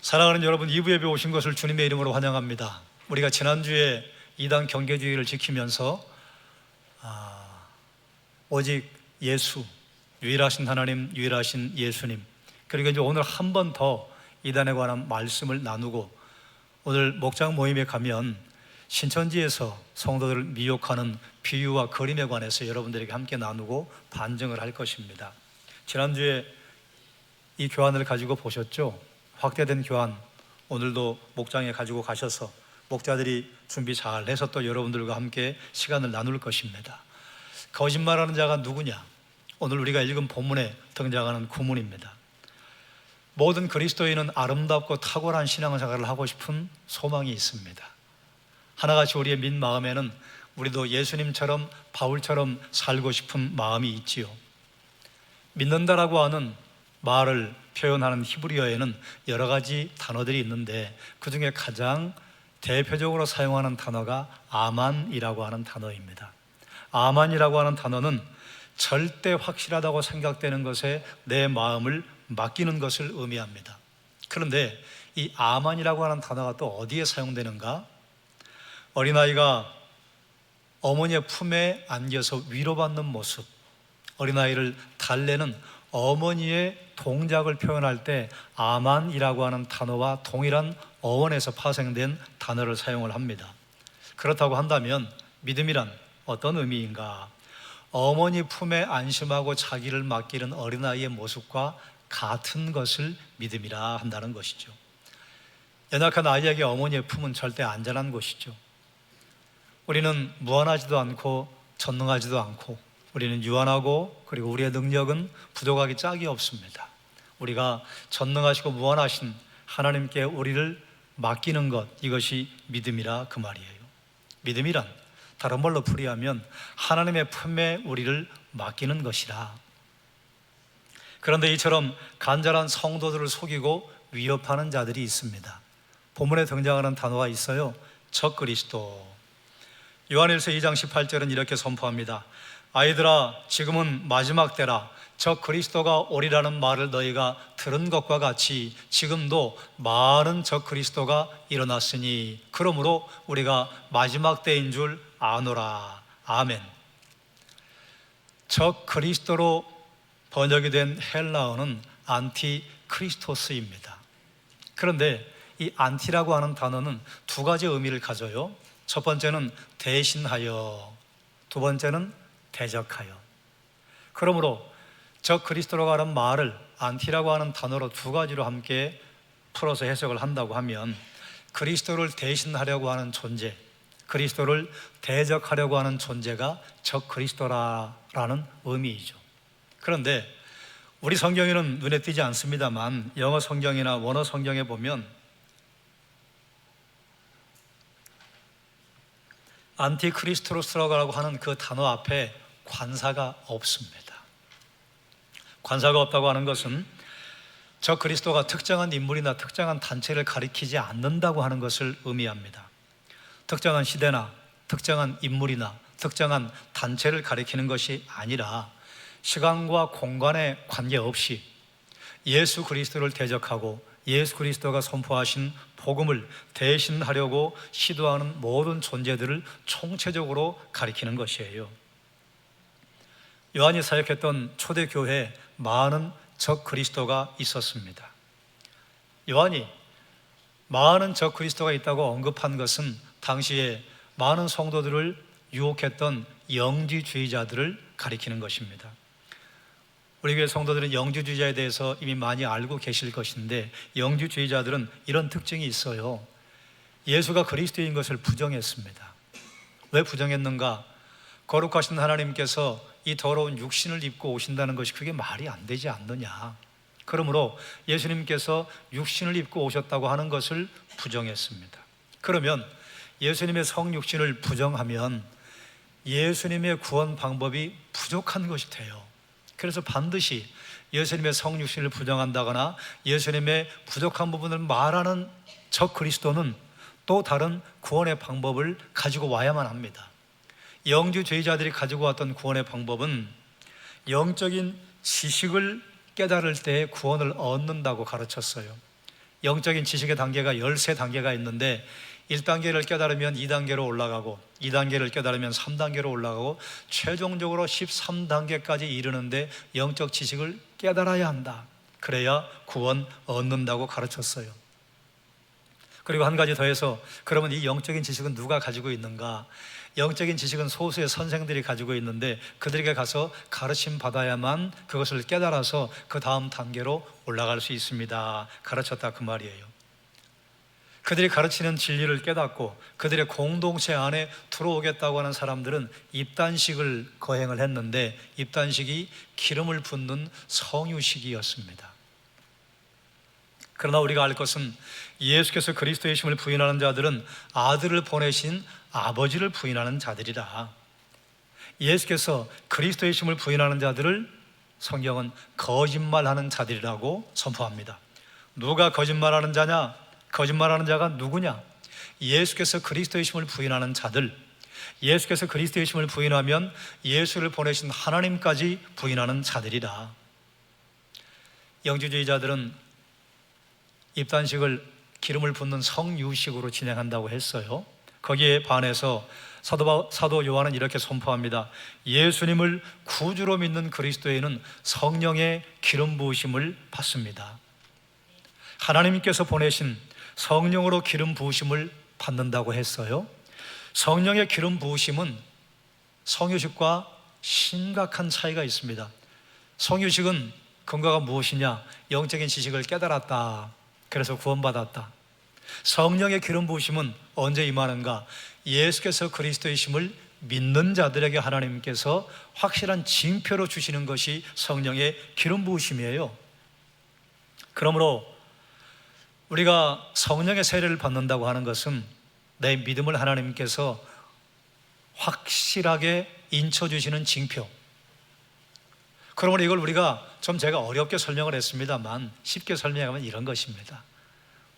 사랑하는 여러분, 2부 예배 오신 것을 주님의 이름으로 환영합니다. 우리가 지난주에 이단 경계주의를 지키면서 오직 예수, 유일하신 하나님, 유일하신 예수님, 그리고 이제 오늘 한 번 더 이단에 관한 말씀을 나누고, 오늘 목장 모임에 가면 신천지에서 성도들을 미혹하는 비유와 그림에 관해서 여러분들에게 함께 나누고 반증을 할 것입니다. 지난주에 이 교환을 가지고 보셨죠? 확대된 교환, 오늘도 목장에 가지고 가셔서 목자들이 준비 잘 해서 또 여러분들과 함께 시간을 나눌 것입니다. 거짓말하는 자가 누구냐? 오늘 우리가 읽은 본문에 등장하는 구문입니다. 모든 그리스도인은 아름답고 탁월한 신앙생활을 하고 싶은 소망이 있습니다. 하나같이 우리의 민 마음에는 우리도 예수님처럼 바울처럼 살고 싶은 마음이 있지요. 믿는다라고 하는 말을 표현하는 히브리어에는 여러 가지 단어들이 있는데, 그 중에 가장 대표적으로 사용하는 단어가 아만이라고 하는 단어입니다. 아만이라고 하는 단어는 절대 확실하다고 생각되는 것에 내 마음을 맡기는 것을 의미합니다. 그런데 이 아만이라고 하는 단어가 또 어디에 사용되는가? 어린아이가 어머니의 품에 안겨서 위로받는 모습, 어린아이를 달래는 어머니의 동작을 표현할 때 아만이라고 하는 단어와 동일한 어원에서 파생된 단어를 사용을 합니다. 그렇다고 한다면 믿음이란 어떤 의미인가? 어머니 품에 안심하고 자기를 맡기는 어린아이의 모습과 같은 것을 믿음이라 한다는 것이죠. 연약한 아이에게 어머니의 품은 절대 안전한 곳이죠. 우리는 무한하지도 않고 전능하지도 않고, 우리는 유한하고, 그리고 우리의 능력은 부족하기 짝이 없습니다. 우리가 전능하시고 무한하신 하나님께 우리를 맡기는 것, 이것이 믿음이라 그 말이에요. 믿음이란 다른 말로 풀이하면 하나님의 품에 우리를 맡기는 것이라. 그런데 이처럼 간절한 성도들을 속이고 위협하는 자들이 있습니다. 본문에 등장하는 단어가 있어요. 적그리스도. 요한일서 2장 18절은 이렇게 선포합니다. 아이들아, 지금은 마지막 때라. 적그리스도가 오리라는 말을 너희가 들은 것과 같이 지금도 많은 적그리스도가 일어났으니 그러므로 우리가 마지막 때인 줄 아노라. 아멘. 적그리스도로 번역이 된 헬라어는 안티크리스토스입니다. 그런데 이 안티라고 하는 단어는 두 가지 의미를 가져요. 첫 번째는 대신하여, 두 번째는 대적하여. 그러므로 적그리스도라고 하는 말을 안티라고 하는 단어로 두 가지로 함께 풀어서 해석을 한다고 하면, 그리스도를 대신하려고 하는 존재, 그리스도를 대적하려고 하는 존재가 적그리스도라는 의미이죠. 그런데 우리 성경에는 눈에 띄지 않습니다만 영어 성경이나 원어 성경에 보면 안티크리스토스라고 하는 그 단어 앞에 관사가 없습니다. 관사가 없다고 하는 것은 저 그리스도가 특정한 인물이나 특정한 단체를 가리키지 않는다고 하는 것을 의미합니다. 특정한 시대나 특정한 인물이나 특정한 단체를 가리키는 것이 아니라 시간과 공간에 관계없이 예수 그리스도를 대적하고 예수 그리스도가 선포하신 복음을 대신하려고 시도하는 모든 존재들을 총체적으로 가리키는 것이에요. 요한이 사역했던 초대교회에 많은 적그리스도가 있었습니다. 요한이 많은 적그리스도가 있다고 언급한 것은 당시에 많은 성도들을 유혹했던 영지주의자들을 가리키는 것입니다. 우리 교회 성도들은 영지주의자에 대해서 이미 많이 알고 계실 것인데, 영지주의자들은 이런 특징이 있어요. 예수가 그리스도인 것을 부정했습니다. 왜 부정했는가? 거룩하신 하나님께서 이 더러운 육신을 입고 오신다는 것이 그게 말이 안 되지 않느냐. 그러므로 예수님께서 육신을 입고 오셨다고 하는 것을 부정했습니다. 그러면 예수님의 성육신을 부정하면 예수님의 구원 방법이 부족한 것이 돼요. 그래서 반드시 예수님의 성육신을 부정한다거나 예수님의 부족한 부분을 말하는 적그리스도는 또 다른 구원의 방법을 가지고 와야만 합니다. 영주주의자들이 가지고 왔던 구원의 방법은 영적인 지식을 깨달을 때 구원을 얻는다고 가르쳤어요. 영적인 지식의 단계가 13단계가 있는데 1단계를 깨달으면 2단계로 올라가고 2단계를 깨달으면 3단계로 올라가고 최종적으로 13단계까지 이르는데 영적 지식을 깨달아야 한다. 그래야 구원 얻는다고 가르쳤어요. 그리고 한 가지 더해서, 그러면 이 영적인 지식은 누가 가지고 있는가? 영적인 지식은 소수의 선생들이 가지고 있는데 그들에게 가서 가르침 받아야만 그것을 깨달아서 그 다음 단계로 올라갈 수 있습니다. 가르쳤다 그 말이에요. 그들이 가르치는 진리를 깨닫고 그들의 공동체 안에 들어오겠다고 하는 사람들은 입단식을 거행을 했는데, 입단식이 기름을 붓는 성유식이었습니다. 그러나 우리가 알 것은 예수께서 그리스도의 심을 부인하는 자들은 아들을 보내신 아버지를 부인하는 자들이라. 예수께서 그리스도의 심을 부인하는 자들을 성경은 거짓말하는 자들이라고 선포합니다. 누가 거짓말하는 자냐? 거짓말하는 자가 누구냐? 예수께서 그리스도의 심을 부인하는 자들. 예수께서 그리스도의 심을 부인하면 예수를 보내신 하나님까지 부인하는 자들이라. 영주주의자들은 입단식을 기름을 붓는 성유식으로 진행한다고 했어요. 거기에 반해서 사도 요한은 이렇게 선포합니다. 예수님을 구주로 믿는 그리스도인은 성령의 기름 부으심을 받습니다. 하나님께서 보내신 성령으로 기름 부으심을 받는다고 했어요. 성령의 기름 부으심은 성유식과 심각한 차이가 있습니다. 성유식은 근거가 무엇이냐? 영적인 지식을 깨달았다, 그래서 구원받았다. 성령의 기름 부으심은 언제 임하는가? 예수께서 그리스도의 심을 믿는 자들에게 하나님께서 확실한 징표로 주시는 것이 성령의 기름 부으심이에요. 그러므로 우리가 성령의 세례를 받는다고 하는 것은 내 믿음을 하나님께서 확실하게 인쳐주시는 징표. 그러므로 이걸 우리가 제가 어렵게 설명을 했습니다만 쉽게 설명하면 이런 것입니다.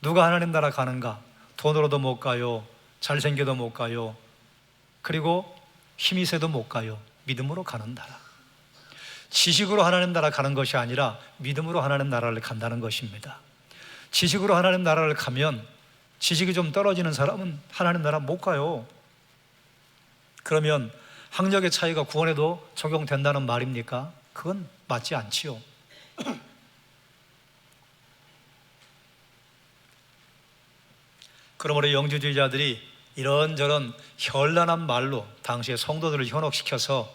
누가 하나님 나라 가는가? 돈으로도 못 가요, 잘생겨도 못 가요, 그리고 힘이 세도 못 가요. 믿음으로 가는 나라. 지식으로 하나님 나라 가는 것이 아니라 믿음으로 하나님 나라를 간다는 것입니다. 지식으로 하나님 나라를 가면 지식이 좀 떨어지는 사람은 하나님 나라 못 가요. 그러면 학력의 차이가 구원에도 적용된다는 말입니까? 그건 맞지 않지요. 그러므로 영주주의자들이 이런저런 현란한 말로 당시의 성도들을 현혹시켜서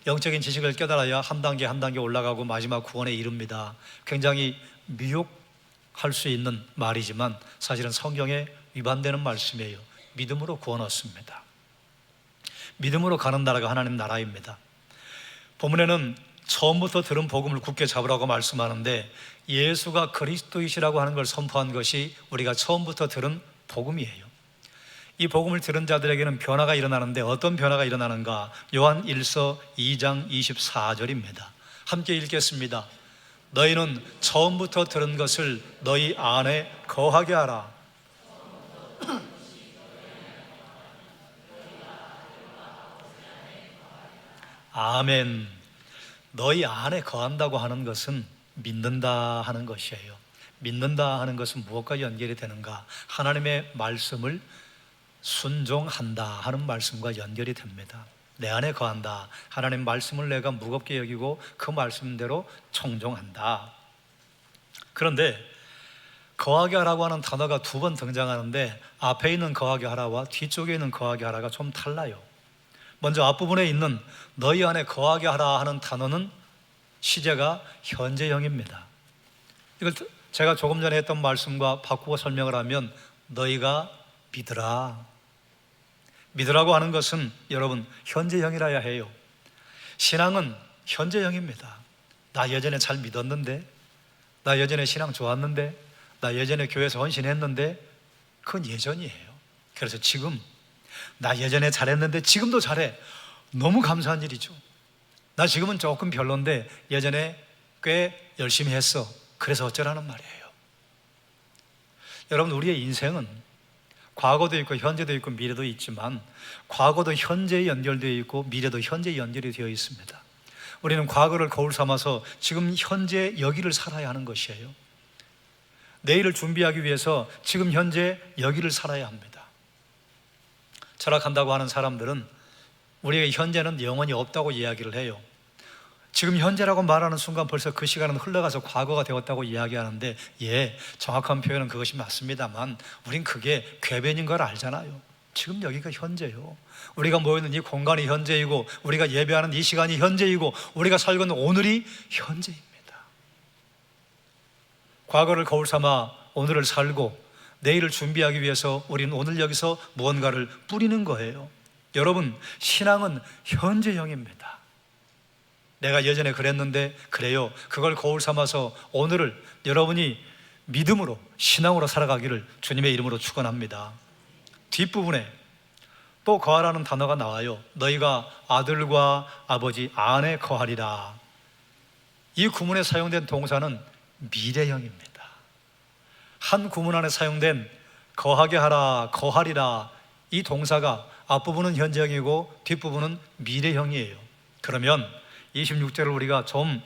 영적인 지식을 깨달아야 한 단계 한 단계 올라가고 마지막 구원에 이릅니다. 굉장히 미혹할 수 있는 말이지만 사실은 성경에 위반되는 말씀이에요. 믿음으로 구원 얻습니다. 믿음으로 가는 나라가 하나님 나라입니다. 본문에는 처음부터 들은 복음을 굳게 잡으라고 말씀하는데, 예수가 그리스도이시라고 하는 걸 선포한 것이 우리가 처음부터 들은 복음이에요. 이 복음을 들은 자들에게는 변화가 일어나는데 어떤 변화가 일어나는가? 요한 1서 2장 24절입니다. 함께 읽겠습니다. 너희는 처음부터 들은 것을 너희 안에 거하게 하라. 아멘. 너희 안에 거한다고 하는 것은 믿는다 하는 것이에요. 믿는다 하는 것은 무엇과 연결이 되는가? 하나님의 말씀을 순종한다 하는 말씀과 연결이 됩니다. 내 안에 거한다. 하나님 말씀을 내가 무겁게 여기고 그 말씀대로 청종한다. 그런데 거하게 하라고 하는 단어가 두 번 등장하는데 앞에 있는 거하게 하라와 뒤쪽에 있는 거하게 하라가 좀 달라요. 먼저 앞부분에 있는 너희 안에 거하게 하라 하는 단어는 시제가 현재형입니다. 이걸 제가 조금 전에 했던 말씀과 바꾸고 설명을 하면 너희가 믿으라. 믿으라고 하는 것은 여러분 현재형이라야 해요. 신앙은 현재형입니다. 나 예전에 잘 믿었는데, 나 예전에 신앙 좋았는데, 나 예전에 교회에서 헌신했는데, 그건 예전이에요. 그래서 지금 나 예전에 잘했는데 지금도 잘해. 너무 감사한 일이죠. 나 지금은 조금 별론데 예전에 꽤 열심히 했어. 그래서 어쩌라는 말이에요. 여러분, 우리의 인생은 과거도 있고 현재도 있고 미래도 있지만 과거도 현재에 연결되어 있고 미래도 현재에 연결이 되어 있습니다. 우리는 과거를 거울 삼아서 지금 현재 여기를 살아야 하는 것이에요. 내일을 준비하기 위해서 지금 현재 여기를 살아야 합니다. 철학한다고 하는 사람들은 우리의 현재는 영원히 없다고 이야기를 해요. 지금 현재라고 말하는 순간 벌써 그 시간은 흘러가서 과거가 되었다고 이야기하는데, 정확한 표현은 그것이 맞습니다만 우린 그게 궤변인 걸 알잖아요. 지금 여기가 현재요. 우리가 모여있는 이 공간이 현재이고, 우리가 예배하는 이 시간이 현재이고, 우리가 살고 있는 오늘이 현재입니다. 과거를 거울 삼아 오늘을 살고 내일을 준비하기 위해서 우리는 오늘 여기서 무언가를 뿌리는 거예요. 여러분, 신앙은 현재형입니다. 내가 예전에 그랬는데 그래요. 그걸 거울 삼아서 오늘을 여러분이 믿음으로, 신앙으로 살아가기를 주님의 이름으로 축원합니다. 뒷부분에 또 거하라는 단어가 나와요. 너희가 아들과 아버지 안에 거하리라. 이 구문에 사용된 동사는 미래형입니다. 한 구문 안에 사용된 거하게 하라, 거하리라, 이 동사가 앞부분은 현재형이고 뒷부분은 미래형이에요. 그러면 26절을 우리가 좀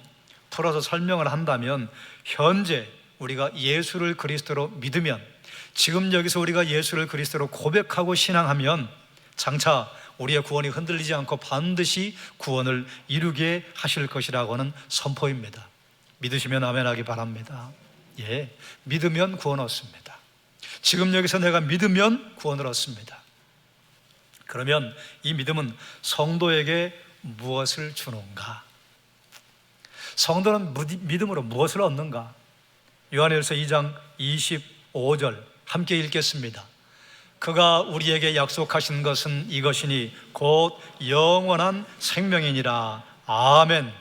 풀어서 설명을 한다면, 현재 우리가 예수를 그리스도로 믿으면, 지금 여기서 우리가 예수를 그리스도로 고백하고 신앙하면 장차 우리의 구원이 흔들리지 않고 반드시 구원을 이루게 하실 것이라고 하는 선포입니다. 믿으시면 아멘하기 바랍니다. 믿으면 구원 얻습니다. 지금 여기서 내가 믿으면 구원을 얻습니다. 그러면 이 믿음은 성도에게 무엇을 주는가? 성도는 믿음으로 무엇을 얻는가? 요한일서 2장 25절 함께 읽겠습니다. 그가 우리에게 약속하신 것은 이것이니 곧 영원한 생명이니라. 아멘.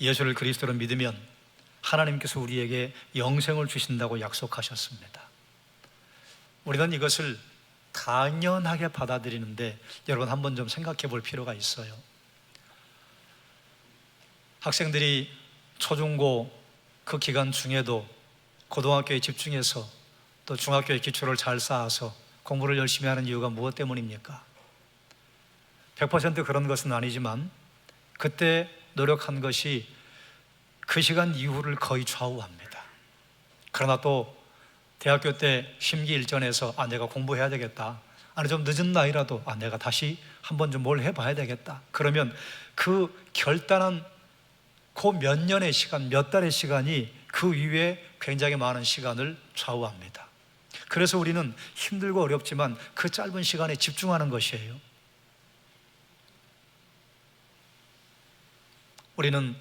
예수를 그리스도로 믿으면 하나님께서 우리에게 영생을 주신다고 약속하셨습니다. 우리는 이것을 당연하게 받아들이는데, 여러분 한번 좀 생각해 볼 필요가 있어요. 학생들이 초중고 그 기간 중에도 고등학교에 집중해서 또 중학교의 기초를 잘 쌓아서 공부를 열심히 하는 이유가 무엇 때문입니까? 100% 그런 것은 아니지만 그때 노력한 것이 그 시간 이후를 거의 좌우합니다. 그러나 또 대학교 때 심기일전에서 내가 공부해야 되겠다, 아니 좀 늦은 나이라도 내가 다시 한번 좀 뭘 해봐야 되겠다, 그러면 그 결단한 그 몇 년의 시간, 몇 달의 시간이 그 이후에 굉장히 많은 시간을 좌우합니다. 그래서 우리는 힘들고 어렵지만 그 짧은 시간에 집중하는 것이에요. 우리는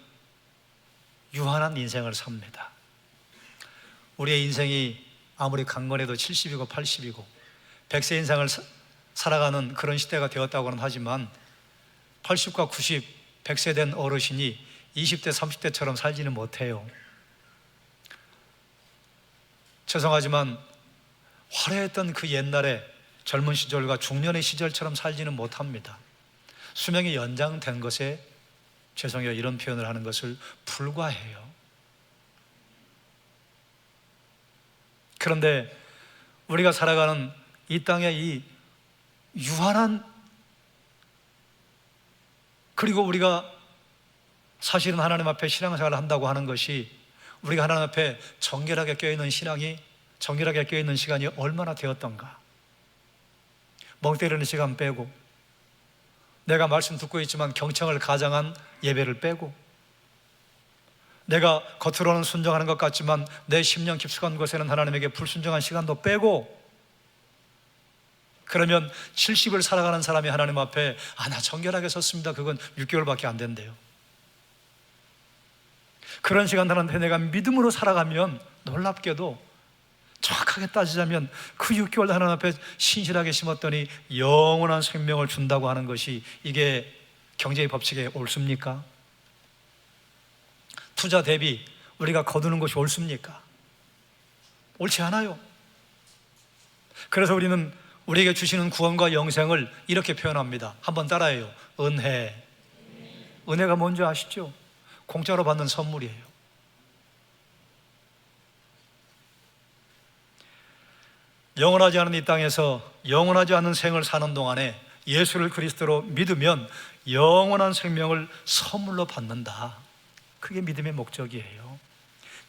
유한한 인생을 삽니다. 우리의 인생이 아무리 강건해도 70이고 80이고 100세 인생을 살아가는 그런 시대가 되었다고는 하지만 80과 90, 100세 된 어르신이 20대, 30대처럼 살지는 못해요. 죄송하지만 화려했던 그 옛날의 젊은 시절과 중년의 시절처럼 살지는 못합니다. 수명이 연장된 것에, 죄송해요, 이런 표현을 하는 것을 불과해요. 그런데 우리가 살아가는 이 땅의 이 유한한, 그리고 우리가 사실은 하나님 앞에 신앙생활을 한다고 하는 것이, 우리가 하나님 앞에 정결하게 껴있는 신앙이, 정결하게 껴있는 시간이 얼마나 되었던가. 멍 때리는 시간 빼고, 내가 말씀 듣고 있지만 경청을 가장한 예배를 빼고, 내가 겉으로는 순종하는 것 같지만 내 심령 깊숙한 곳에는 하나님에게 불순종한 시간도 빼고, 그러면 70을 살아가는 사람이 하나님 앞에 나 정결하게 섰습니다, 그건 6개월밖에 안 된대요. 그런 시간 하나님 앞에 내가 믿음으로 살아가면 놀랍게도, 정확하게 따지자면 그 6개월 하나님 앞에 신실하게 심었더니 영원한 생명을 준다고 하는 것이, 이게 경제의 법칙에 옳습니까? 투자 대비 우리가 거두는 것이 옳습니까? 옳지 않아요. 그래서 우리는 우리에게 주시는 구원과 영생을 이렇게 표현합니다. 한번 따라해요. 은혜. 은혜가 뭔지 아시죠? 공짜로 받는 선물이에요. 영원하지 않은 이 땅에서 영원하지 않은 생을 사는 동안에 예수를 그리스도로 믿으면 영원한 생명을 선물로 받는다. 그게 믿음의 목적이에요.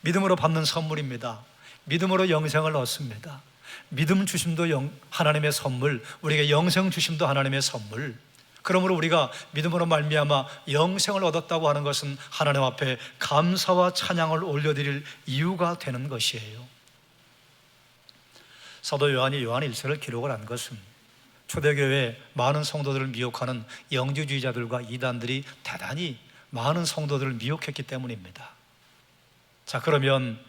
믿음으로 받는 선물입니다. 믿음으로 영생을 얻습니다. 믿음 주심도 하나님의 선물, 우리에게 영생 주심도 하나님의 선물. 그러므로 우리가 믿음으로 말미암아 영생을 얻었다고 하는 것은 하나님 앞에 감사와 찬양을 올려드릴 이유가 되는 것이에요. 사도 요한이 요한 1서를 기록을 한 것은 초대교회 많은 성도들을 미혹하는 영주주의자들과 이단들이 대단히 많은 성도들을 미혹했기 때문입니다. 자, 그러면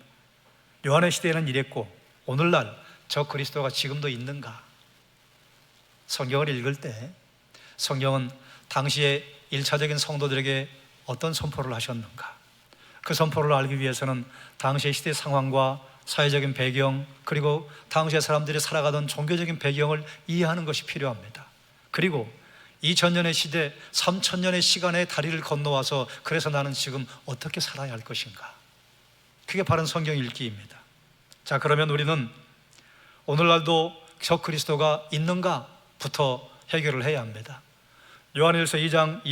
요한의 시대에는 이랬고 오늘날 저 그리스도가 지금도 있는가? 성경을 읽을 때 성경은 당시에 1차적인 성도들에게 어떤 선포를 하셨는가? 그 선포를 알기 위해서는 당시의 시대 상황과 사회적인 배경, 그리고 당시의 사람들이 살아가던 종교적인 배경을 이해하는 것이 필요합니다. 그리고 2000년의 시대, 3000년의 시간의 다리를 건너와서 그래서 나는 지금 어떻게 살아야 할 것인가? 그게 바른 성경 읽기입니다. 자, 그러면 우리는 오늘날도 저 그리스도가 있는가부터 해결을 해야 합니다. 요한일서 2장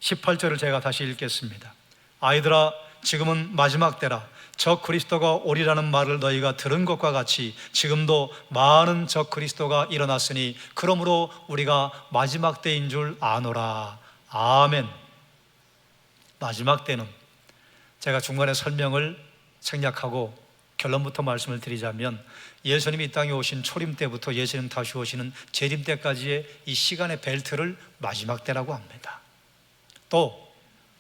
18절을 제가 다시 읽겠습니다. 아이들아, 지금은 마지막 때라. 저 그리스도가 오리라는 말을 너희가 들은 것과 같이 지금도 많은 저 그리스도가 일어났으니 그러므로 우리가 마지막 때인 줄 아노라. 아멘. 마지막 때는, 제가 중간에 설명을 생략하고 결론부터 말씀을 드리자면, 예수님이 이 땅에 오신 초림 때부터 예수님 다시 오시는 재림 때까지의 이 시간의 벨트를 마지막 때라고 합니다. 또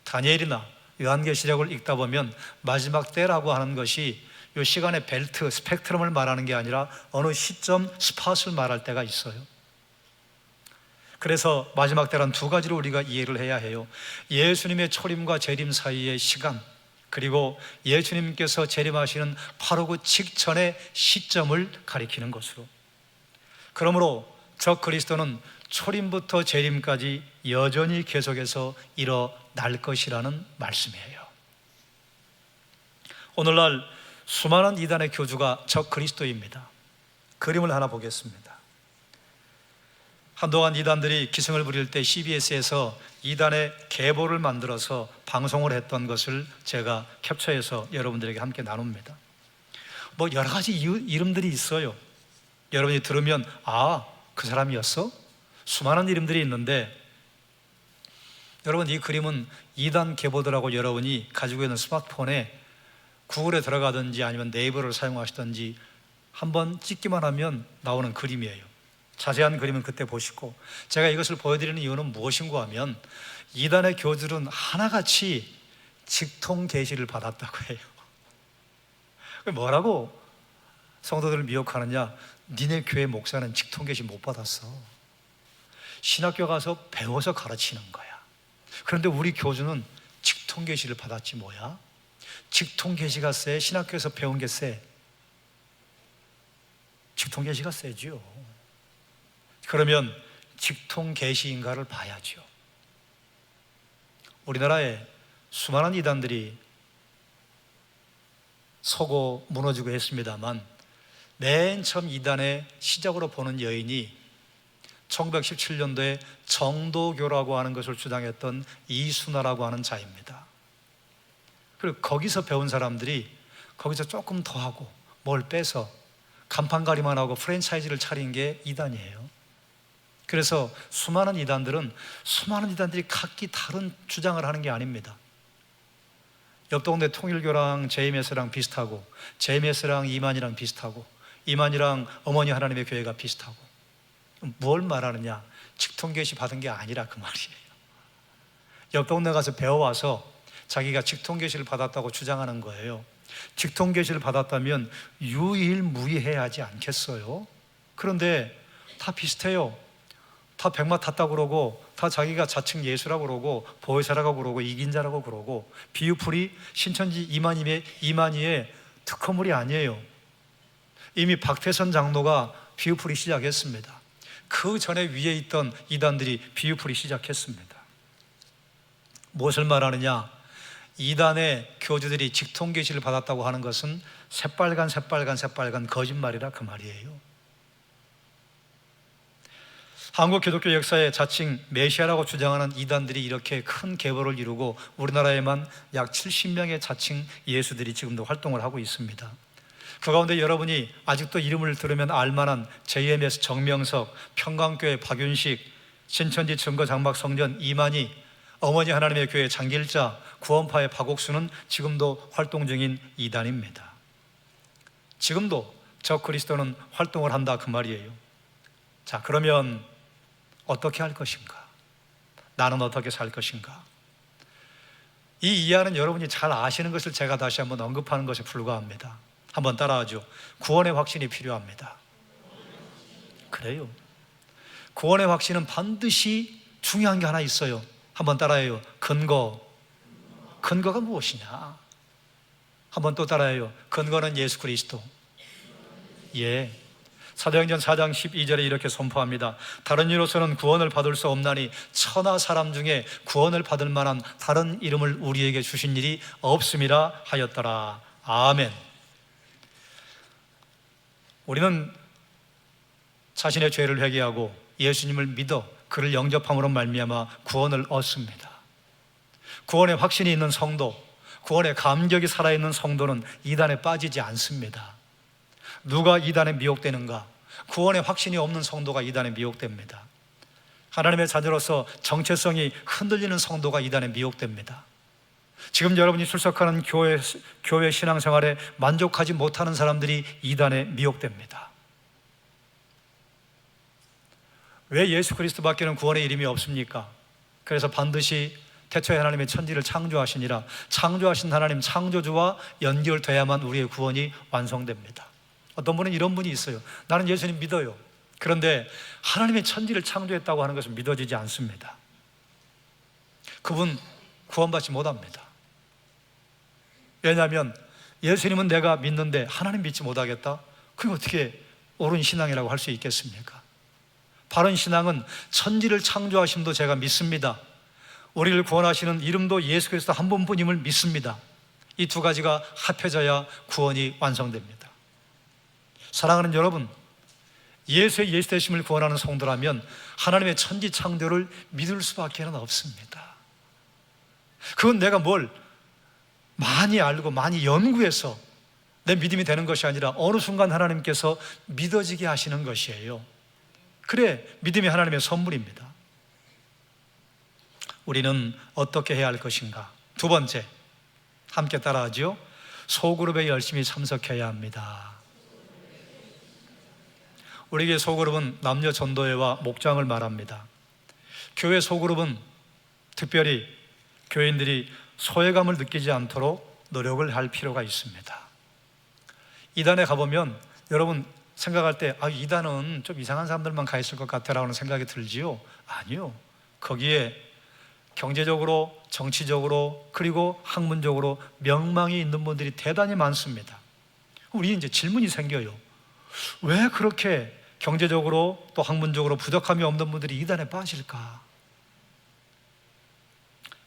다니엘이나 요한계시록을 읽다 보면 마지막 때라고 하는 것이 이 시간의 벨트, 스펙트럼을 말하는 게 아니라 어느 시점, 스팟을 말할 때가 있어요. 그래서 마지막 때란 두 가지로 우리가 이해를 해야 해요. 예수님의 초림과 재림 사이의 시간, 그리고 예수님께서 재림하시는 바로 그 직전의 시점을 가리키는 것으로. 그러므로 저 그리스도는 초림부터 재림까지 여전히 계속해서 일어날 것이라는 말씀이에요. 오늘날 수많은 이단의 교주가 저 그리스도입니다. 그림을 하나 보겠습니다. 한동안 이단들이 기승을 부릴 때 CBS에서 이단의 계보를 만들어서 방송을 했던 것을 제가 캡처해서 여러분들에게 함께 나눕니다. 뭐 여러 가지 이름들이 있어요. 여러분이 들으면 아, 그 사람이었어? 수많은 이름들이 있는데, 여러분 이 그림은 이단 계보들하고 여러분이 가지고 있는 스마트폰에 구글에 들어가든지 아니면 네이버를 사용하시든지 한번 찍기만 하면 나오는 그림이에요. 자세한 그림은 그때 보시고, 제가 이것을 보여드리는 이유는 무엇인가 하면 이단의 교주들은 하나같이 직통 계시를 받았다고 해요. 뭐라고 성도들을 미혹하느냐? 니네 교회 목사는 직통 계시 못 받았어. 신학교 가서 배워서 가르치는 거야. 그런데 우리 교주는 직통 계시를 받았지 뭐야? 직통 계시가 세? 신학교에서 배운 게 세? 직통 계시가 세지요. 그러면 직통 계시인가를 봐야죠. 우리나라에 수많은 이단들이 서고 무너지고 했습니다만, 맨 처음 이단의 시작으로 보는 여인이 1917년도에 정도교라고 하는 것을 주장했던 이순화라고 하는 자입니다. 그리고 거기서 배운 사람들이 거기서 조금 더 하고 뭘 빼서 간판가리만 하고 프랜차이즈를 차린 게 이단이에요. 그래서 수많은 이단들이 각기 다른 주장을 하는 게 아닙니다. 옆 동네 통일교랑 JMS랑 비슷하고, JMS랑 이만희랑 비슷하고, 이만희랑 어머니 하나님의 교회가 비슷하고. 뭘 말하느냐? 직통계시 받은 게 아니라 그 말이에요. 옆 동네 가서 배워와서 자기가 직통계시를 받았다고 주장하는 거예요. 직통계시를 받았다면 유일무이해야 하지 않겠어요? 그런데 다 비슷해요. 다 백마 탔다고 그러고, 다 자기가 자칭 예수라고 그러고, 보혜사라고 그러고, 이긴 자라고 그러고, 비유풀이 신천지 이만희의 특허물이 아니에요. 이미 박태선 장로가 비유풀이 시작했습니다. 그 전에 위에 있던 이단들이 비유풀이 시작했습니다. 무엇을 말하느냐? 이단의 교주들이 직통계시를 받았다고 하는 것은 새빨간 거짓말이라 그 말이에요. 한국 기독교 역사에 자칭 메시아라고 주장하는 이단들이 이렇게 큰 계보를 이루고 우리나라에만 약 70명의 자칭 예수들이 지금도 활동을 하고 있습니다. 그 가운데 여러분이 아직도 이름을 들으면 알만한 JMS 정명석, 평강교회 박윤식, 신천지 증거장막 성전 이만희, 어머니 하나님의 교회 장길자, 구원파의 박옥수는 지금도 활동 중인 이단입니다. 지금도 저 그리스도는 활동을 한다 그 말이에요. 자, 그러면 어떻게 할 것인가? 나는 어떻게 살 것인가? 이 이하는 여러분이 잘 아시는 것을 제가 다시 한번 언급하는 것에 불과합니다. 한번 따라하죠. 구원의 확신이 필요합니다. 그래요. 구원의 확신은 반드시 중요한 게 하나 있어요. 한번 따라해요. 근거. 근거가 무엇이냐? 한번 또 따라해요. 근거는 예수 그리스도. 예. 사도행전 4장 12절에 이렇게 선포합니다. 다른 이로서는 구원을 받을 수 없나니 천하 사람 중에 구원을 받을 만한 다른 이름을 우리에게 주신 일이 없음이라 하였더라. 아멘. 우리는 자신의 죄를 회개하고 예수님을 믿어 그를 영접함으로 말미암아 구원을 얻습니다. 구원의 확신이 있는 성도, 구원의 감격이 살아있는 성도는 이단에 빠지지 않습니다. 누가 이단에 미혹되는가? 구원의 확신이 없는 성도가 이단에 미혹됩니다. 하나님의 자녀로서 정체성이 흔들리는 성도가 이단에 미혹됩니다. 지금 여러분이 출석하는 교회 신앙생활에 만족하지 못하는 사람들이 이단에 미혹됩니다. 왜 예수 그리스도밖에는 구원의 이름이 없습니까? 그래서 반드시 태초에 하나님의 천지를 창조하시니라, 창조하신 하나님 창조주와 연결돼야만 우리의 구원이 완성됩니다. 어떤 분은 이런 분이 있어요. 나는 예수님 믿어요. 그런데 하나님의 천지를 창조했다고 하는 것은 믿어지지 않습니다. 그분 구원받지 못합니다. 왜냐하면 예수님은 내가 믿는데 하나님 믿지 못하겠다? 그게 어떻게 옳은 신앙이라고 할 수 있겠습니까? 바른 신앙은 천지를 창조하심도 제가 믿습니다. 우리를 구원하시는 이름도 예수 그리스도 한 분뿐임을 믿습니다. 이 두 가지가 합해져야 구원이 완성됩니다. 사랑하는 여러분, 예수의 예수 되심을 구원하는 성도라면 하나님의 천지 창조를 믿을 수밖에 없습니다. 그건 내가 뭘 많이 알고 많이 연구해서 내 믿음이 되는 것이 아니라 어느 순간 하나님께서 믿어지게 하시는 것이에요. 그래, 믿음이 하나님의 선물입니다. 우리는 어떻게 해야 할 것인가? 두 번째, 함께 따라하죠. 소그룹에 열심히 참석해야 합니다. 우리에게 소그룹은 남녀 전도회와 목장을 말합니다. 교회 소그룹은 특별히 교인들이 소외감을 느끼지 않도록 노력을 할 필요가 있습니다. 이단에 가보면 여러분 생각할 때 이단은 좀 이상한 사람들만 가 있을 것 같아라는 생각이 들지요? 아니요. 거기에 경제적으로, 정치적으로, 그리고 학문적으로 명망이 있는 분들이 대단히 많습니다. 우리 이제 질문이 생겨요. 왜 그렇게 경제적으로 또 학문적으로 부족함이 없는 분들이 이단에 빠질까?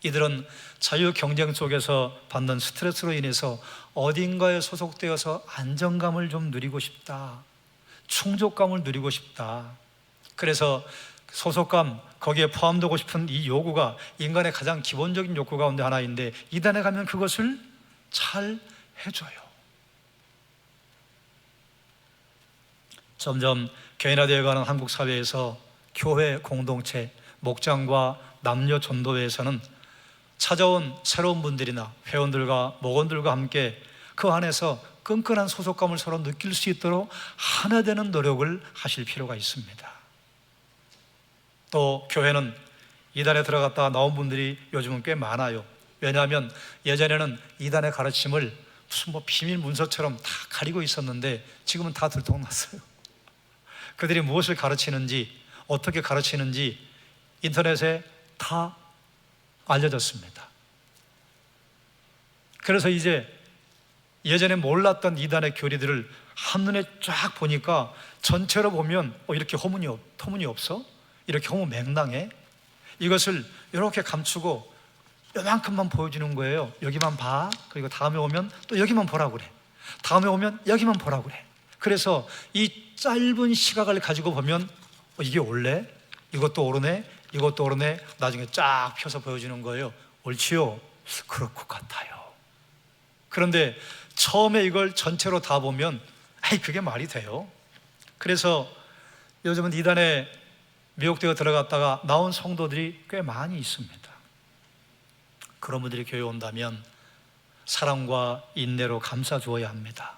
이들은 자유 경쟁 속에서 받는 스트레스로 인해서 어딘가에 소속되어서 안정감을 좀 누리고 싶다, 충족감을 누리고 싶다. 그래서 소속감, 거기에 포함되고 싶은 이 요구가 인간의 가장 기본적인 욕구 가운데 하나인데 이단에 가면 그것을 잘 해줘요. 점점 개인화되어가는 한국 사회에서 교회 공동체, 목장과 남녀 전도회에서는 찾아온 새로운 분들이나 회원들과 목원들과 함께 그 안에서 끈끈한 소속감을 서로 느낄 수 있도록 하나 되는 노력을 하실 필요가 있습니다. 또 교회는 이단에 들어갔다 나온 분들이 요즘은 꽤 많아요. 왜냐하면 예전에는 이단의 가르침을 무슨 비밀 문서처럼 다 가리고 있었는데 지금은 다 들통났어요. 그들이 무엇을 가르치는지, 어떻게 가르치는지 인터넷에 다 알려졌습니다. 그래서 이제 예전에 몰랐던 이단의 교리들을 한눈에 쫙 보니까 전체로 보면 이렇게 터무니없어? 이렇게 허무맹랑해? 이것을 이렇게 감추고 요만큼만 보여주는 거예요. 여기만 봐. 그리고 다음에 오면 또 여기만 보라고 그래. 다음에 오면 여기만 보라고 그래. 그래서 이 짧은 시각을 가지고 보면 이게 옳래? 이것도 오르네, 이것도 오르네. 나중에 쫙 펴서 보여주는 거예요. 옳지요? 그럴 것 같아요. 그런데 처음에 이걸 전체로 다 보면 그게 말이 돼요? 그래서 요즘은 이단에 미혹되어 들어갔다가 나온 성도들이 꽤 많이 있습니다. 그런 분들이 교회 온다면 사랑과 인내로 감싸 주어야 합니다.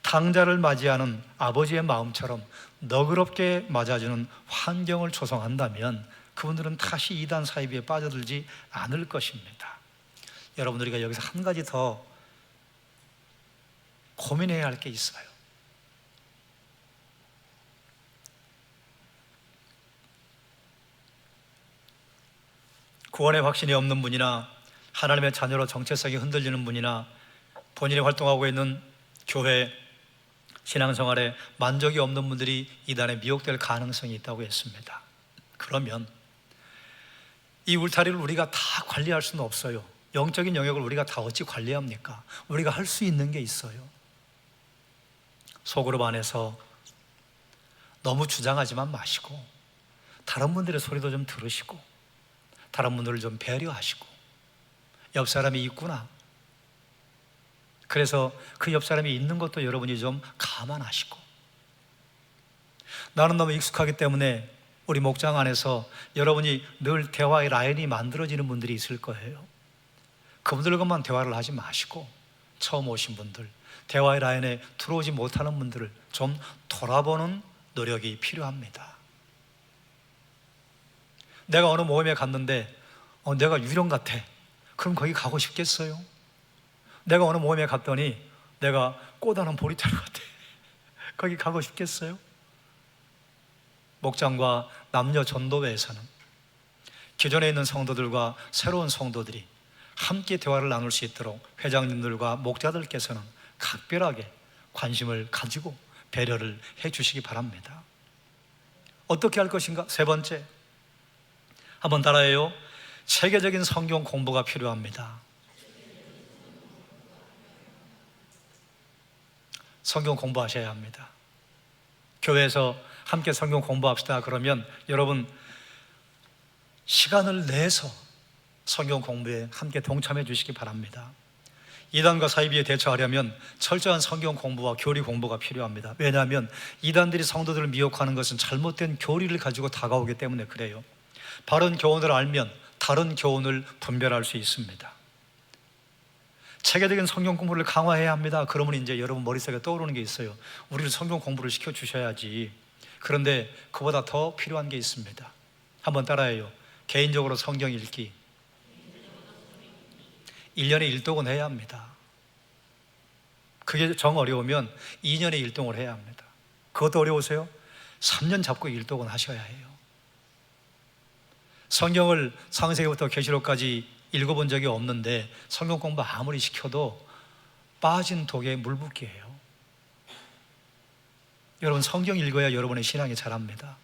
탕자를 맞이하는 아버지의 마음처럼 너그럽게 맞아주는 환경을 조성한다면 그분들은 다시 이단 사이비에 빠져들지 않을 것입니다. 여러분, 우리가 여기서 한 가지 더 고민해야 할 게 있어요. 구원의 확신이 없는 분이나 하나님의 자녀로 정체성이 흔들리는 분이나 본인이 활동하고 있는 교회 신앙생활에 만족이 없는 분들이 이단에 미혹될 가능성이 있다고 했습니다. 그러면 이 울타리를 우리가 다 관리할 수는 없어요. 영적인 영역을 우리가 다 어찌 관리합니까? 우리가 할 수 있는 게 있어요. 소그룹 안에서 너무 주장하지만 마시고 다른 분들의 소리도 좀 들으시고 다른 분들을 좀 배려하시고 옆 사람이 있구나, 그래서 그 옆 사람이 있는 것도 여러분이 좀 감안하시고, 나는 너무 익숙하기 때문에 우리 목장 안에서 여러분이 늘 대화의 라인이 만들어지는 분들이 있을 거예요. 그분들과만 대화를 하지 마시고 처음 오신 분들, 대화의 라인에 들어오지 못하는 분들을 좀 돌아보는 노력이 필요합니다. 내가 어느 모임에 갔는데 내가 유령 같아. 그럼 거기 가고 싶겠어요? 내가 어느 모임에 갔더니 내가 꽃하는 보리자루 같아. 거기 가고 싶겠어요? 목장과 남녀 전도회에서는 기존에 있는 성도들과 새로운 성도들이 함께 대화를 나눌 수 있도록 회장님들과 목자들께서는 각별하게 관심을 가지고 배려를 해 주시기 바랍니다. 어떻게 할 것인가? 세 번째, 한번 따라해요. 체계적인 성경 공부가 필요합니다. 성경 공부하셔야 합니다. 교회에서 함께 성경 공부합시다 그러면 여러분 시간을 내서 성경 공부에 함께 동참해 주시기 바랍니다. 이단과 사이비에 대처하려면 철저한 성경 공부와 교리 공부가 필요합니다. 왜냐하면 이단들이 성도들을 미혹하는 것은 잘못된 교리를 가지고 다가오기 때문에 그래요. 바른 교훈을 알면 다른 교훈을 분별할 수 있습니다. 체계적인 성경 공부를 강화해야 합니다. 그러면 이제 여러분 머릿속에 떠오르는 게 있어요. 우리를 성경 공부를 시켜주셔야지. 그런데 그보다 더 필요한 게 있습니다. 한번 따라해요. 개인적으로 성경 읽기 1년에 1독은 해야 합니다. 그게 정 어려우면 2년에 1독을 해야 합니다. 그것도 어려우세요? 3년 잡고 1독은 하셔야 해요. 성경을 창세기부터 계시록까지 읽어본 적이 없는데 성경 공부 아무리 시켜도 빠진 독에 물 붓기예요. 여러분 성경 읽어야 여러분의 신앙이 자랍니다.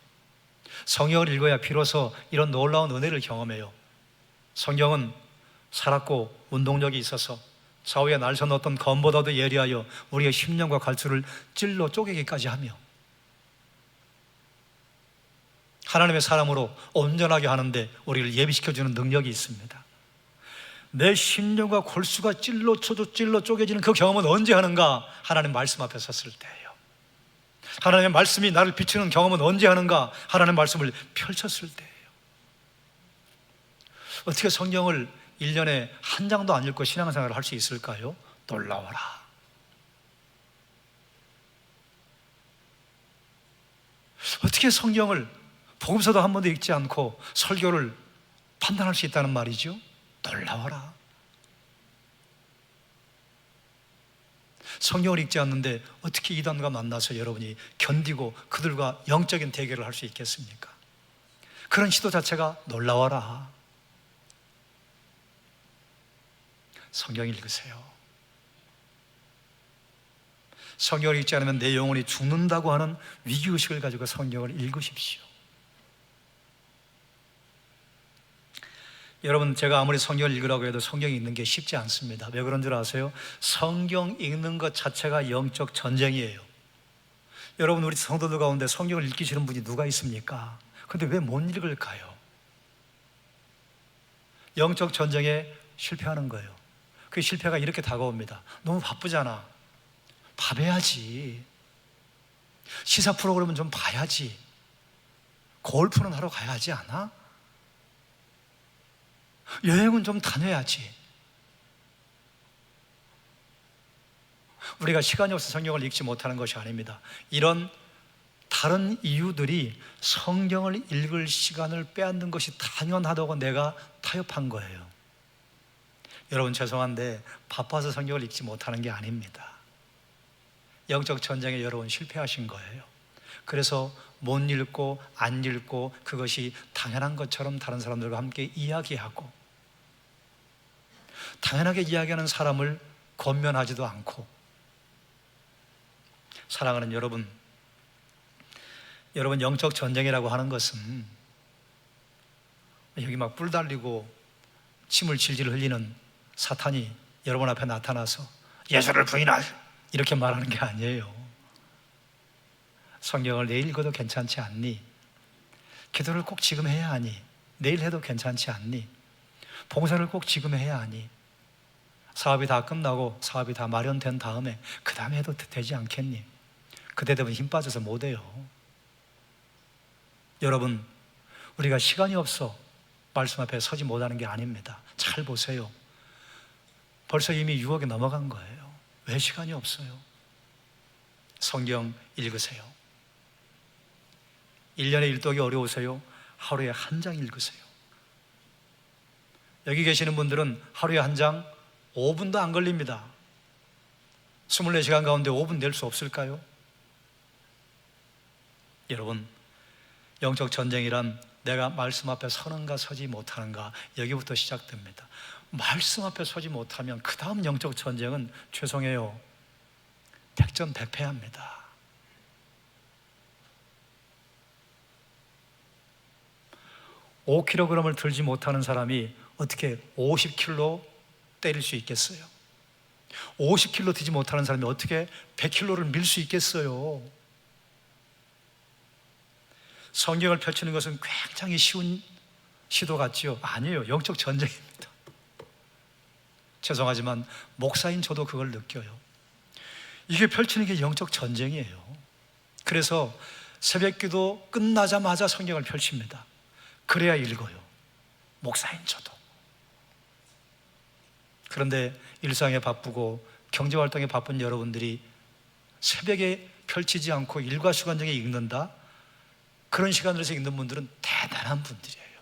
성경을 읽어야 비로소 이런 놀라운 은혜를 경험해요. 성경은 살았고 운동력이 있어서 좌우에 날선 어떤 검보다도 예리하여 우리의 심령과 갈수를 찔러 쪼개기까지 하며 하나님의 사람으로 온전하게 하는데 우리를 예비시켜주는 능력이 있습니다. 내 심령과 골수가 찔러 쪼개지는 그 경험은 언제 하는가? 하나님 말씀 앞에 섰을 때예요. 하나님의 말씀이 나를 비추는 경험은 언제 하는가? 하나님의 말씀을 펼쳤을 때예요. 어떻게 성경을 1년에 한 장도 안 읽고 신앙생활을 할 수 있을까요? 놀라워라. 어떻게 성경을 복음서도 한 번도 읽지 않고 설교를 판단할 수 있다는 말이죠? 놀라워라. 성경을 읽지 않는데 어떻게 이단과 만나서 여러분이 견디고 그들과 영적인 대결을 할 수 있겠습니까? 그런 시도 자체가 놀라워라. 성경 읽으세요. 성경을 읽지 않으면 내 영혼이 죽는다고 하는 위기의식을 가지고 성경을 읽으십시오. 여러분, 제가 아무리 성경을 읽으라고 해도 성경이 읽는 게 쉽지 않습니다. 왜 그런 줄 아세요? 성경 읽는 것 자체가 영적 전쟁이에요. 여러분, 우리 성도들 가운데 성경을 읽기 싫은 분이 누가 있습니까? 근데 왜 못 읽을까요? 영적 전쟁에 실패하는 거예요. 그 실패가 이렇게 다가옵니다. 너무 바쁘잖아. 밥해야지. 시사 프로그램은 좀 봐야지. 골프는 하러 가야 하지 않아? 여행은 좀 다녀야지. 우리가 시간이 없어 성경을 읽지 못하는 것이 아닙니다. 이런 다른 이유들이 성경을 읽을 시간을 빼앗는 것이 당연하다고 내가 타협한 거예요. 여러분 죄송한데 바빠서 성경을 읽지 못하는 게 아닙니다. 영적 전쟁에 여러분 실패하신 거예요. 그래서 못 읽고 안 읽고 그것이 당연한 것처럼 다른 사람들과 함께 이야기하고, 당연하게 이야기하는 사람을 권면하지도 않고. 사랑하는 여러분, 영적 전쟁이라고 하는 것은 여기 막 뿔 달리고 침을 질질 흘리는 사탄이 여러분 앞에 나타나서 예수를 부인할 이렇게 말하는 게 아니에요. 성경을 내일 읽어도 괜찮지 않니? 기도를 꼭 지금 해야 하니? 내일 해도 괜찮지 않니? 봉사를 꼭 지금 해야 하니? 사업이 다 끝나고 사업이 다 마련된 다음에 그 다음에 해도 되지 않겠니? 그때 되면 힘 빠져서 못해요. 여러분, 우리가 시간이 없어 말씀 앞에 서지 못하는 게 아닙니다. 잘 보세요. 벌써 이미 6억이 넘어간 거예요. 왜 시간이 없어요? 성경 읽으세요. 1년에 일독이 어려우세요? 하루에 한 장 읽으세요. 여기 계시는 분들은 하루에 한 장 5분도 안 걸립니다. 24시간 가운데 5분 낼 수 없을까요? 여러분, 영적 전쟁이란 내가 말씀 앞에 서는가 서지 못하는가, 여기부터 시작됩니다. 말씀 앞에 서지 못하면 그 다음 영적 전쟁은 죄송해요, 백전백패합니다. (5kg을) 들지 못하는 사람이 어떻게 50kg 때릴 수 있겠어요? 50kg 들지 못하는 사람이 어떻게 100kg를 밀 수 있겠어요? 성경을 펼치는 것은 굉장히 쉬운 시도 같지요? 아니에요. 영적 전쟁입니다. 죄송하지만 목사인 저도 그걸 느껴요. 이게 펼치는 게 영적 전쟁이에요. 그래서 새벽기도 끝나자마자 성경을 펼칩니다. 그래야 읽어요. 목사인 저도. 그런데 일상에 바쁘고 경제활동에 바쁜 여러분들이 새벽에 펼치지 않고 일과수관중에 읽는다? 그런 시간들에서 읽는 분들은 대단한 분들이에요.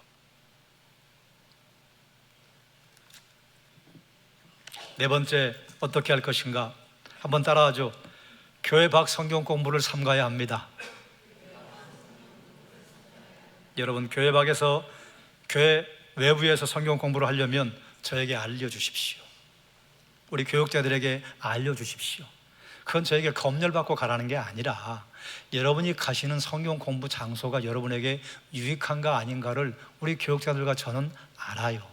네 번째, 어떻게 할 것인가? 한번 따라하죠. 교회 밖 성경 공부를 삼가야 합니다. 여러분, 교회 밖에서, 교회 외부에서 성경 공부를 하려면 저에게 알려주십시오. 우리 교육자들에게 알려주십시오. 그건 저에게 검열받고 가라는 게 아니라 여러분이 가시는 성경 공부 장소가 여러분에게 유익한가 아닌가를 우리 교육자들과 저는 알아요.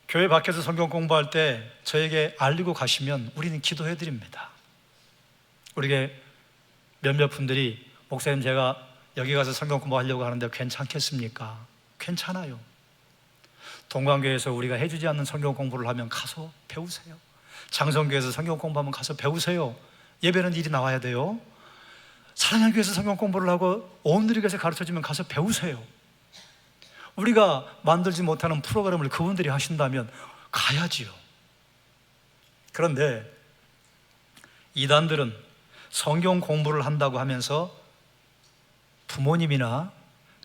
교회 밖에서 성경 공부할 때 저에게 알리고 가시면 우리는 기도해 드립니다. 우리에게 몇몇 분들이 목사님, 제가 여기 가서 성경 공부하려고 하는데 괜찮겠습니까? 괜찮아요. 동관교회에서 우리가 해주지 않는 성경 공부를 하면 가서 배우세요. 장성교회에서 성경 공부하면 가서 배우세요. 예배는 일이 나와야 돼요. 사랑의 교회에서 성경 공부를 하고 온누리교회에서 가르쳐주면 가서 배우세요. 우리가 만들지 못하는 프로그램을 그분들이 하신다면 가야지요. 그런데 이단들은 성경 공부를 한다고 하면서 부모님이나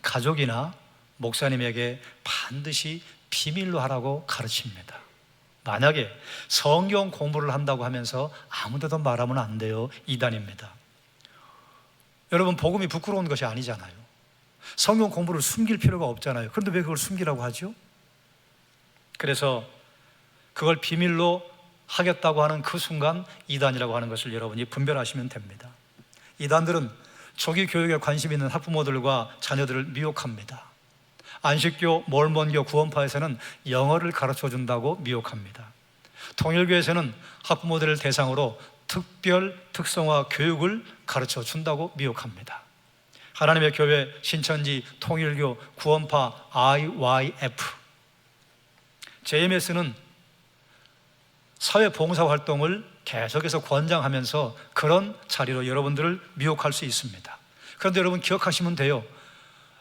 가족이나 목사님에게 반드시 비밀로 하라고 가르칩니다. 만약에 성경 공부를 한다고 하면서 아무데도 말하면 안 돼요. 이단입니다. 여러분, 복음이 부끄러운 것이 아니잖아요. 성경 공부를 숨길 필요가 없잖아요. 그런데 왜 그걸 숨기라고 하죠? 그래서 그걸 비밀로 하겠다고 하는 그 순간 이단이라고 하는 것을 여러분이 분별하시면 됩니다. 이단들은 조기 교육에 관심 있는 학부모들과 자녀들을 미혹합니다. 안식교, 몰몬교, 구원파에서는 영어를 가르쳐준다고 미혹합니다. 통일교에서는 학부모들을 대상으로 특별 특성화 교육을 가르쳐준다고 미혹합니다. 하나님의 교회, 신천지, 통일교, 구원파, IYF. JMS는 사회 봉사 활동을 계속해서 권장하면서 그런 자리로 여러분들을 미혹할 수 있습니다. 그런데 여러분 기억하시면 돼요.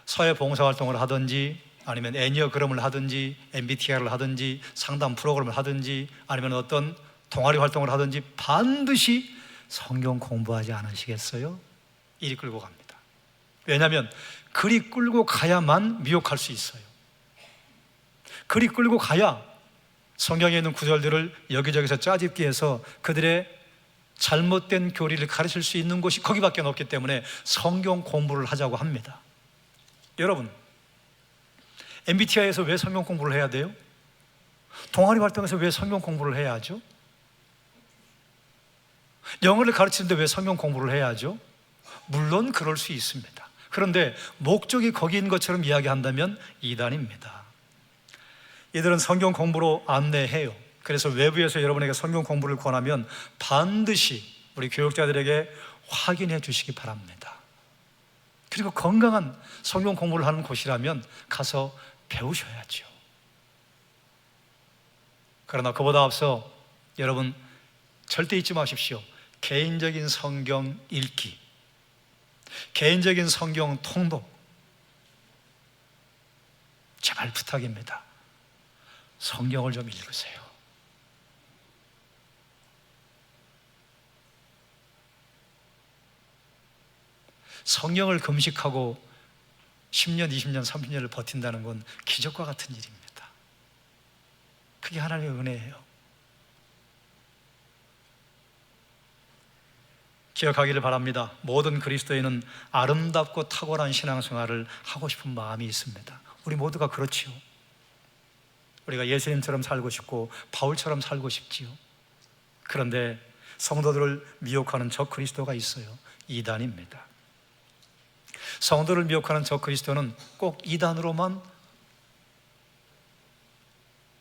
사회 봉사 활동을 하든지 아니면 애니어그램을 하든지 MBTI를 하든지 상담 프로그램을 하든지 아니면 어떤 동아리 활동을 하든지 반드시 성경 공부하지 않으시겠어요? 이리 끌고 갑니다. 왜냐하면 그리 끌고 가야만 미혹할 수 있어요. 그리 끌고 가야 성경에 있는 구절들을 여기저기서 짜집기 해서 그들의 잘못된 교리를 가르칠 수 있는 곳이 거기밖에 없기 때문에 성경 공부를 하자고 합니다. 여러분, MBTI에서 왜 성경 공부를 해야 돼요? 동아리 활동에서 왜 성경 공부를 해야 하죠? 영어를 가르치는데 왜 성경 공부를 해야 하죠? 물론 그럴 수 있습니다. 그런데 목적이 거기인 것처럼 이야기한다면 이단입니다. 이들은 성경 공부로 안내해요. 그래서 외부에서 여러분에게 성경 공부를 권하면 반드시 우리 교육자들에게 확인해 주시기 바랍니다. 그리고 건강한 성경 공부를 하는 곳이라면 가서 배우셔야죠. 그러나 그보다 앞서 여러분 절대 잊지 마십시오. 개인적인 성경 읽기, 개인적인 성경 통독, 제발 부탁입니다. 성경을 좀 읽으세요. 성경을 금식하고 10년, 20년, 30년을 버틴다는 건 기적과 같은 일입니다. 그게 하나님의 은혜예요. 기억하기를 바랍니다. 모든 그리스도인은 아름답고 탁월한 신앙생활을 하고 싶은 마음이 있습니다. 우리 모두가 그렇지요. 우리가 예수님처럼 살고 싶고 바울처럼 살고 싶지요. 그런데 성도들을 미혹하는 적 그리스도가 있어요. 이단입니다. 성도를 미혹하는 적 그리스도는 꼭 이단으로만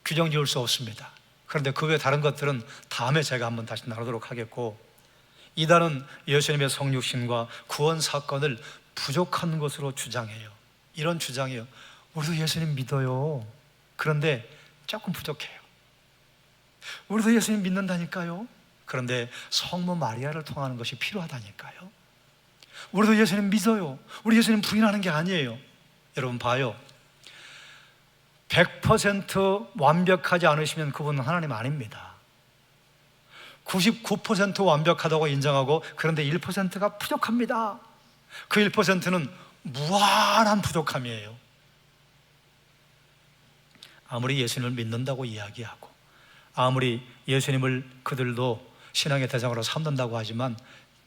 규정 지을 수 없습니다. 그런데 그 외 다른 것들은 다음에 제가 한번 다시 나누도록 하겠고, 이단은 예수님의 성육신과 구원 사건을 부족한 것으로 주장해요. 이런 주장이에요. 우리도 예수님 믿어요. 그런데 조금 부족해요. 우리도 예수님 믿는다니까요. 그런데 성모 마리아를 통하는 것이 필요하다니까요. 우리도 예수님 믿어요. 우리 예수님 부인하는 게 아니에요. 여러분 봐요. 100% 완벽하지 않으시면 그분은 하나님 아닙니다. 99% 완벽하다고 인정하고 그런데 1%가 부족합니다. 그 1%는 무한한 부족함이에요. 아무리 예수님을 믿는다고 이야기하고 아무리 예수님을 그들도 신앙의 대상으로 삼는다고 하지만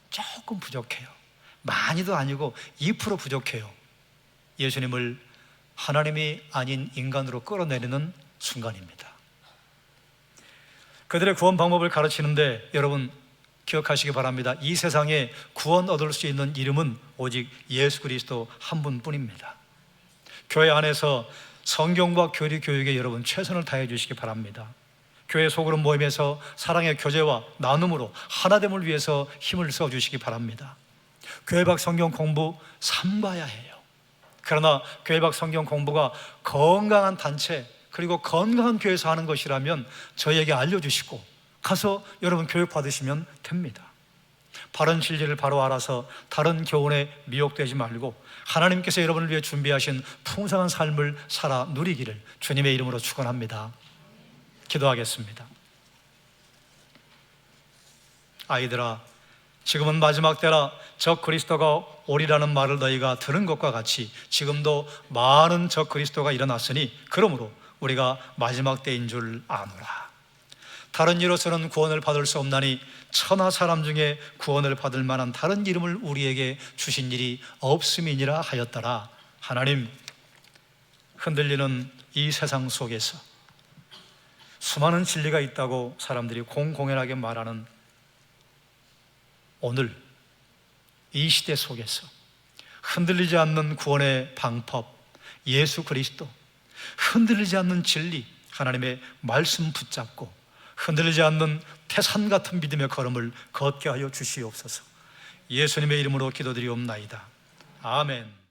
조금 부족해요. 많이도 아니고 2% 부족해요. 예수님을 하나님이 아닌 인간으로 끌어내리는 순간입니다. 그들의 구원 방법을 가르치는데 여러분 기억하시기 바랍니다. 이 세상에 구원 얻을 수 있는 이름은 오직 예수 그리스도 한 분뿐입니다. 교회 안에서 성경과 교리 교육에 여러분 최선을 다해 주시기 바랍니다. 교회 소그룹 모임에서 사랑의 교제와 나눔으로 하나됨을 위해서 힘을 써 주시기 바랍니다. 교회 밖 성경 공부 삼가야 해요. 그러나 교회 밖 성경 공부가 건강한 단체 그리고 건강한 교회에서 하는 것이라면 저희에게 알려주시고 가서 여러분 교육 받으시면 됩니다. 바른 진리를 바로 알아서 다른 교훈에 미혹되지 말고 하나님께서 여러분을 위해 준비하신 풍성한 삶을 살아 누리기를 주님의 이름으로 축원합니다. 기도하겠습니다. 아이들아, 지금은 마지막 때라 적 그리스도가 오리라는 말을 너희가 들은 것과 같이 지금도 많은 적 그리스도가 일어났으니 그러므로 우리가 마지막 때인 줄 아노라. 다른 이로서는 구원을 받을 수 없나니 천하 사람 중에 구원을 받을 만한 다른 이름을 우리에게 주신 일이 없음이니라 하였더라. 하나님, 흔들리는 이 세상 속에서 수많은 진리가 있다고 사람들이 공공연하게 말하는 오늘 이 시대 속에서 흔들리지 않는 구원의 방법 예수 그리스도, 흔들리지 않는 진리 하나님의 말씀 붙잡고 흔들리지 않는 태산 같은 믿음의 걸음을 걷게 하여 주시옵소서. 예수님의 이름으로 기도드리옵나이다. 아멘.